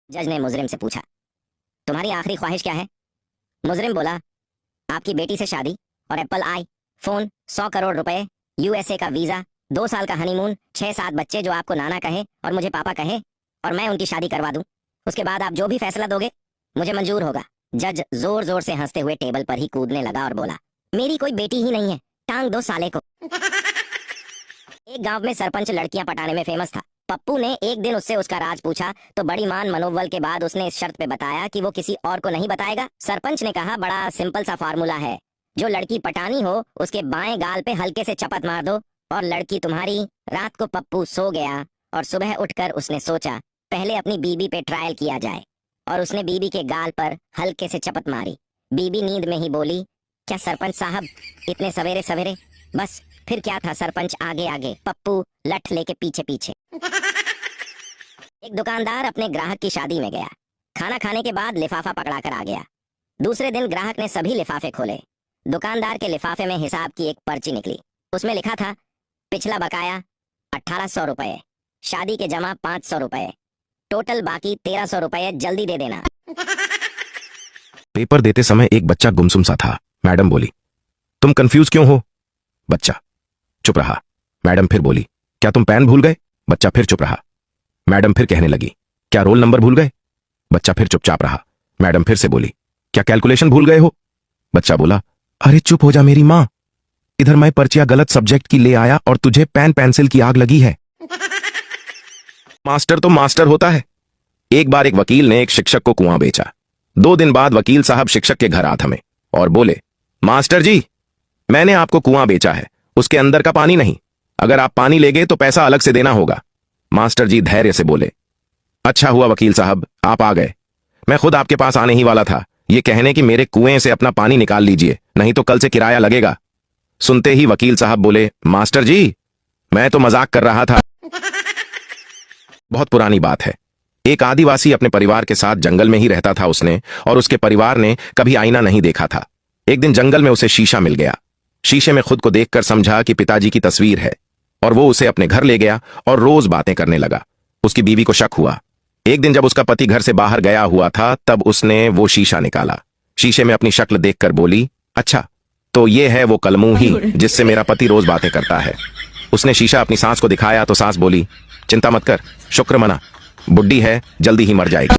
जज ने मुजरिम से पूछा, तुम्हारी आखिरी ख्वाहिश क्या है? मुजरिम बोला, आपकी बेटी से शादी और एप्पल आई फोन, 100 करोड़ रुपए, यूएसए का वीजा, 2 साल का हनीमून, 6-7 बच्चे जो आपको नाना कहे और मुझे पापा कहे, और मैं उनकी शादी करवा दूं। उसके बाद आप जो भी फैसला दोगे मुझे मंजूर होगा। जज जोर जोर से हंसते हुए टेबल पर ही कूदने लगा और बोला, मेरी कोई बेटी ही नहीं है, टांग दो साले को। एक गांव में सरपंच लड़कियां पटाने में फेमस था। पप्पू ने एक दिन उससे उसका राज पूछा तो बड़ी मान मनोबल के बाद उसने इस शर्त पे बताया कि वो किसी और को नहीं बताएगा। सरपंच ने कहा, बड़ा सिंपल सा फार्मूला है, जो लड़की पटानी हो उसके बाएं गाल पे हल्के से चपत मार दो और लड़की तुम्हारी। रात को पप्पू सो गया और सुबह उठकर उसने सोचा पहले अपनी बीबी पे ट्रायल किया जाए, और उसने बीबी के गाल पर हल्के से चपत मारी। बीबी नींद में ही बोली, क्या सरपंच साहब इतने सवेरे सवेरे? बस फिर क्या था, सरपंच आगे आगे, पप्पू लठ लेके पीछे पीछे। एक दुकानदार अपने ग्राहक की शादी में गया। खाना खाने के बाद लिफाफा पकड़ा कर आ गया। दूसरे दिन ग्राहक ने सभी लिफाफे खोले। दुकानदार के लिफाफे में हिसाब की एक पर्ची निकली। उसमें लिखा था, पिछला बकाया 1800 रुपए, शादी के जमा 500 रुपए, टोटल बाकी 1300 रुपए, जल्दी दे देना। पेपर देते समय एक बच्चा गुमसुम सा था। मैडम बोली, तुम कंफ्यूज क्यों हो? बच्चा चुप रहा। मैडम फिर बोली, क्या तुम पेन भूल गए? बच्चा फिर चुप रहा। मैडम फिर कहने लगी, क्या रोल नंबर भूल गए? बच्चा फिर चुपचाप रहा। मैडम फिर से बोली, क्या कैलकुलेशन भूल गए हो? बच्चा बोला, अरे चुप हो जा मेरी मां, इधर मैं पर्चियां गलत सब्जेक्ट की ले आया और तुझे पेन पेंसिल की आग लगी है। मास्टर तो मास्टर होता है। एक बार एक वकील ने एक शिक्षक को कुआं बेचा। 2 दिन बाद वकील साहब शिक्षक के घर आ थमे और बोले, मास्टर जी, मैंने आपको कुआं बेचा है, उसके अंदर का पानी नहीं, अगर आप पानी लेंगे तो पैसा अलग से देना होगा। मास्टर जी धैर्य से बोले, अच्छा हुआ वकील साहब आप आ गए, मैं खुद आपके पास आने ही वाला था, ये कहने कि मेरे कुएं से अपना पानी निकाल लीजिए, नहीं तो कल से किराया लगेगा। सुनते ही वकील साहब बोले, मास्टर जी मैं तो मजाक कर रहा था। बहुत पुरानी बात है। एक आदिवासी अपने परिवार के साथ जंगल में ही रहता था। उसने और उसके परिवार ने कभी आईना नहीं देखा था। एक दिन जंगल में उसे शीशा मिल गया। शीशे में खुद को देखकर समझा कि पिताजी की तस्वीर है, और वो उसे अपने घर ले गया और रोज बातें करने लगा। उसकी बीवी को शक हुआ। एक दिन जब उसका पति घर से बाहर गया हुआ था तब उसने वो शीशा निकाला। शीशे में अपनी शक्ल देखकर बोली, अच्छा तो ये है वो कलमू ही जिससे मेरा पति रोज बातें करता है। उसने शीशा अपनी सास को दिखाया तो सास बोली, चिंता मत कर, शुक्र मना, बुड्ढी है जल्दी ही मर जाएगी।